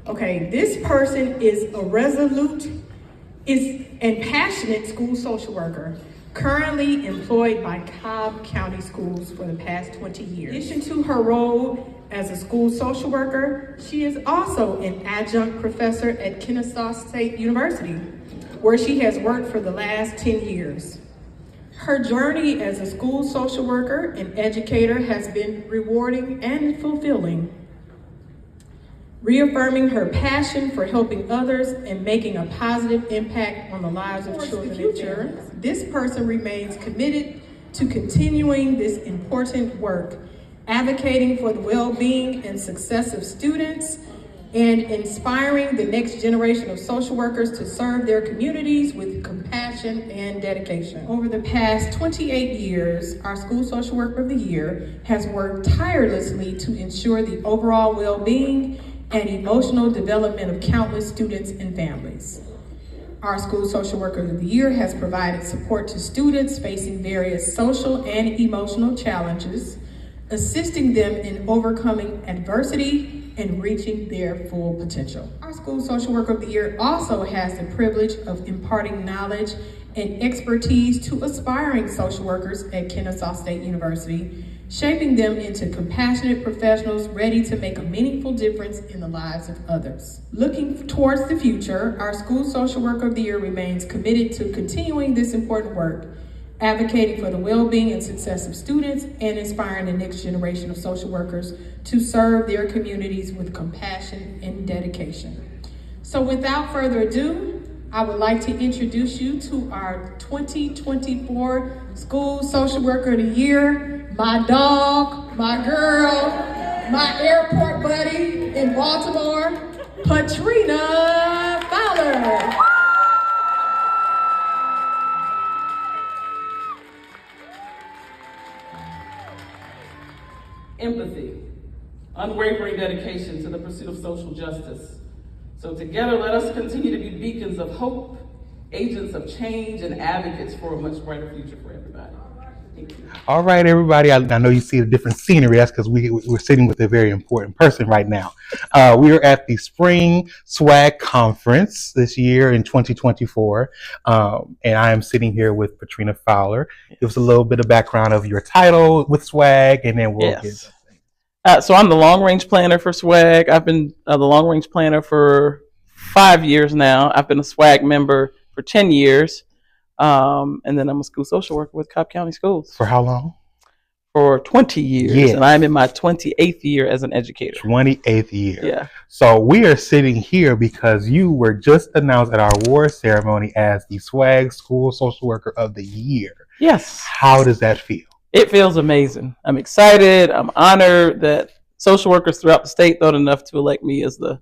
Okay, this person is a resolute and passionate school social worker, currently employed by Cobb County Schools for the past 20 years. In addition to her role as a school social worker, she is also an adjunct professor at Kennesaw State University, where she has worked for the last 10 years. Her journey as a school social worker and educator has been rewarding and fulfilling, reaffirming her passion for helping others and making a positive impact on the lives of children. In the future, this person remains committed to continuing this important work, advocating for the well-being and success of students, and inspiring the next generation of social workers to serve their communities with compassion and dedication. Over the past 28 years, our School Social Worker of the Year has worked tirelessly to ensure the overall well-being and emotional development of countless students and families. Our School Social Worker of the Year has provided support to students facing various social and emotional challenges, assisting them in overcoming adversity and reaching their full potential. Our School Social Worker of the Year also has the privilege of imparting knowledge and expertise to aspiring social workers at Kennesaw State University, shaping them into compassionate professionals ready to make a meaningful difference in the lives of others. Looking towards the future, our School Social Worker of the Year remains committed to continuing this important work, advocating for the well-being and success of students and inspiring the next generation of social workers to serve their communities with compassion and dedication. So without further ado, I would like to introduce you to our 2024 School Social Worker of the Year, my dog, my girl, my airport buddy in Baltimore, Petrina Fowler. Empathy, unwavering dedication to the pursuit of social justice. So together, let us continue to be beacons of hope, agents of change, and advocates for a much brighter future for everybody. Thank you. All right, everybody. I know you see a different scenery. That's because we're sitting with a very important person right now. We are at the Spring SWAG Conference this year in 2024, and I am sitting here with Petrina Fowler. Give us a little bit of background of your title with SWAG, and then we'll get. So I'm the long-range planner for SWAG. I've been the long-range planner for 5 years now. I've been a SWAG member for 10 years. And then I'm a school social worker with Cobb County Schools. For how long? For 20 years. Yes. And I'm in my 28th year as an educator. 28th year. Yeah. So we are sitting here because you were just announced at our award ceremony as the SWAG School Social Worker of the Year. Yes. How does that feel? It feels amazing. I'm excited. I'm honored that social workers throughout the state thought enough to select me as the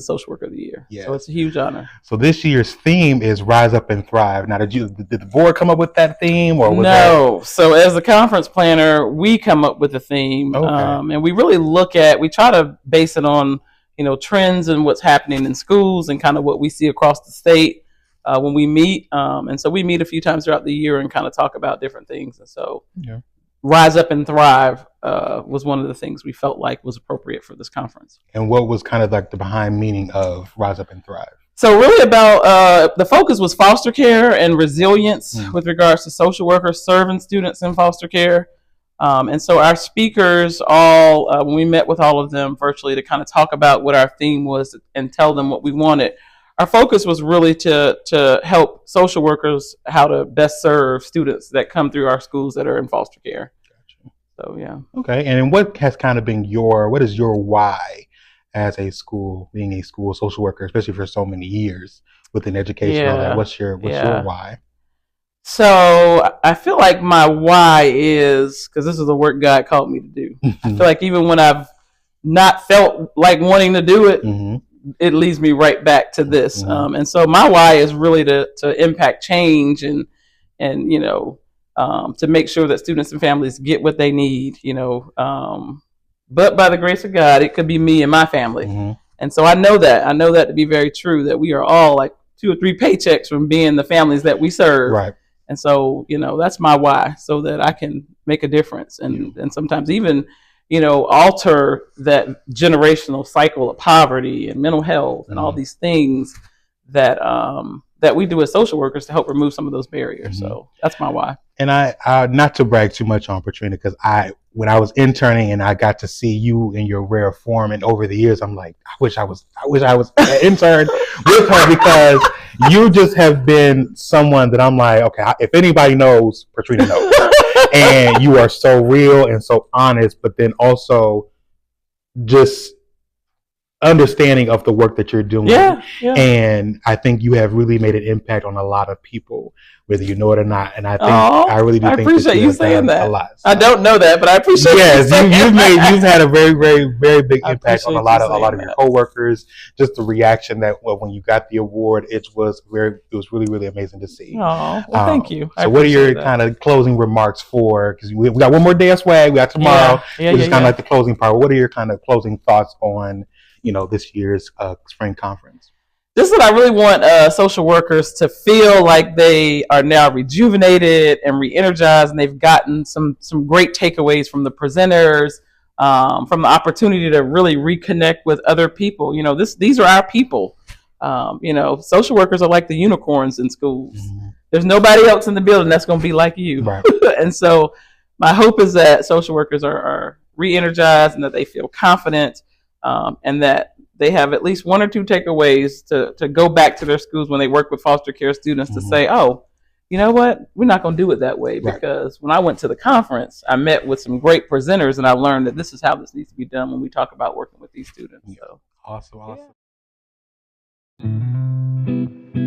social worker of the year. Yes. So it's a huge honor. So this year's theme is Rise Up and Thrive. Now, did the board come up with that theme, or was No. So as a conference planner, we come up with a theme, okay. And we really we try to base it on trends and what's happening in schools and kind of what we see across the state when we meet. And so we meet a few times throughout the year and kind of talk about different things. And so Rise Up and Thrive was one of the things we felt like was appropriate for this conference. And what was kind of like the behind meaning of Rise Up and Thrive? So really about the focus was foster care and resilience with regards to social workers serving students in foster care. And so our speakers all, when we met with all of them virtually to kind of talk about what our theme was and tell them what we wanted, our focus was really to help social workers how to best serve students that come through our schools that are in foster care. Gotcha. So, yeah. Okay. And what has kind of been what is your why as being a school social worker, especially for so many years within education? Yeah. What's your why? So I feel like my why is, because this is the work God called me to do. I feel like even when I've not felt like wanting to do it, it leads me right back to this. And so my why is really to impact change and to make sure that students and families get what they need, but by the grace of God, it could be me and my family. And so I know that to be very true, that we are all like 2 or 3 paychecks from being the families that we serve. Right. And so, that's my why, so that I can make a difference. And sometimes even, alter that generational cycle of poverty and mental health and all these things that that we do as social workers to help remove some of those barriers. So that's my why. And I not to brag too much on Petrina, because when I was interning and I got to see you in your rare form, and over the years, I'm like, I wish I was an intern with her, because you just have been someone that I'm like, okay, if anybody knows, Petrina knows. And you are so real and so honest, but then also just understanding of the work that you're doing. Yeah. And I think you have really made an impact on a lot of people, whether you know it or not. And I think I really do think appreciate you saying that. A lot. So, I don't know that, but I appreciate you've had a very, very, very big impact on a lot of your coworkers. Just the reaction that when you got the award, it was really, really amazing to see. Oh, well, thank you. So what are your kind of closing remarks for, because we got one more day of SWAG, we got tomorrow, which is kind of like the closing part. What are your kind of closing thoughts on this year's spring conference? This is what I really want social workers to feel like they are now rejuvenated and re-energized, and they've gotten some great takeaways from the presenters, from the opportunity to really reconnect with other people. These are our people. Social workers are like the unicorns in schools. There's nobody else in the building that's going to be like you. Right. And so my hope is that social workers are re-energized and that they feel confident, and that they have at least one or two takeaways to go back to their schools when they work with foster care students to say, oh, you know what? We're not going to do it that way. Right. Because when I went to the conference, I met with some great presenters, and I learned that this is how this needs to be done when we talk about working with these students. So. Awesome. Yeah.